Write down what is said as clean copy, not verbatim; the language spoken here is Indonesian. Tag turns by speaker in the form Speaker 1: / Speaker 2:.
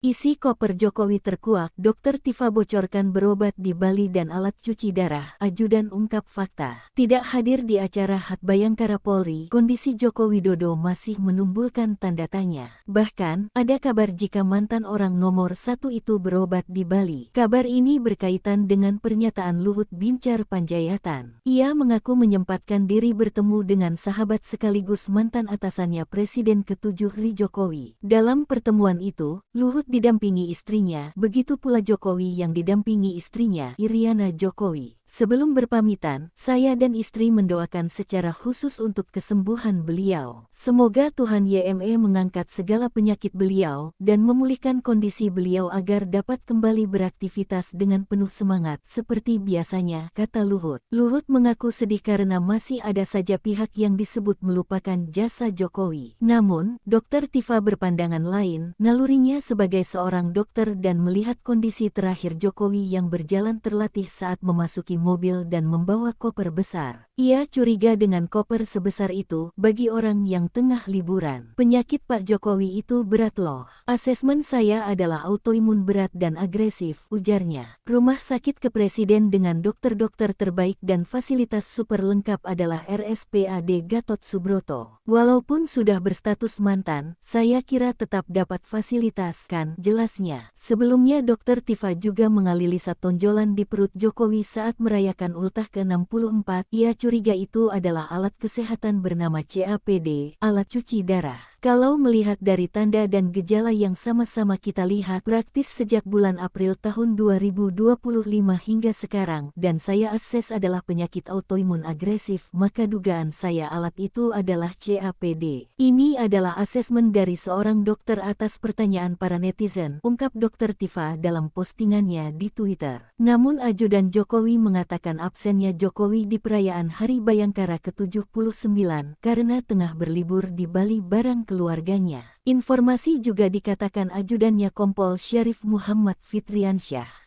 Speaker 1: Isi koper Jokowi terkuak, Dokter Tifa bocorkan berobat di Bali dan alat cuci darah, ajudan ungkap fakta. Tidak hadir di acara HUT Bayangkara Polri, kondisi Joko Widodo masih menumbuhkan tanda tanya. Bahkan, ada kabar jika mantan orang nomor satu itu berobat di Bali. Kabar ini berkaitan dengan pernyataan Luhut Binsar Panjaitan. Ia mengaku menyempatkan diri bertemu dengan sahabat sekaligus mantan atasannya Presiden ke-7 RI Jokowi. Dalam pertemuan itu, Luhut didampingi istrinya, begitu pula Jokowi yang didampingi istrinya, Iriana Jokowi. Sebelum berpamitan, saya dan istri mendoakan secara khusus untuk kesembuhan beliau. Semoga Tuhan YME mengangkat segala penyakit beliau dan memulihkan kondisi beliau agar dapat kembali beraktivitas dengan penuh semangat seperti biasanya, kata Luhut. Luhut mengaku sedih karena masih ada saja pihak yang disebut melupakan jasa Jokowi. Namun, Dokter Tifa berpandangan lain, nalurinya sebagai seorang dokter dan melihat kondisi terakhir Jokowi yang berjalan terlatih saat memasuki mobil dan membawa koper besar. Ia curiga dengan koper sebesar itu bagi orang yang tengah liburan. Penyakit Pak Jokowi itu berat loh. Asesmen saya adalah autoimun berat dan agresif, ujarnya. Rumah sakit kepresiden dengan dokter-dokter terbaik dan fasilitas super lengkap adalah RSPAD Gatot Subroto. Walaupun sudah berstatus mantan, saya kira tetap dapat fasilitas kan, jelasnya. Sebelumnya Dokter Tifa juga mengalilisa tonjolan di perut Jokowi saat merayakan ultah ke-64, ia curiga itu adalah alat kesehatan bernama CAPD, alat cuci darah. Kalau melihat dari tanda dan gejala yang sama-sama kita lihat praktis sejak bulan April tahun 2025 hingga sekarang, dan saya akses adalah penyakit autoimun agresif, maka dugaan saya alat itu adalah CAPD. Ini adalah asesmen dari seorang dokter atas pertanyaan para netizen, ungkap Dokter Tifa dalam postingannya di Twitter. Namun ajudan Jokowi mengatakan absennya Jokowi di perayaan Hari Bayangkara ke-79 karena tengah berlibur di Bali bareng keluarganya. Informasi juga dikatakan ajudannya Kompol Syarif Muhammad Fitriansyah.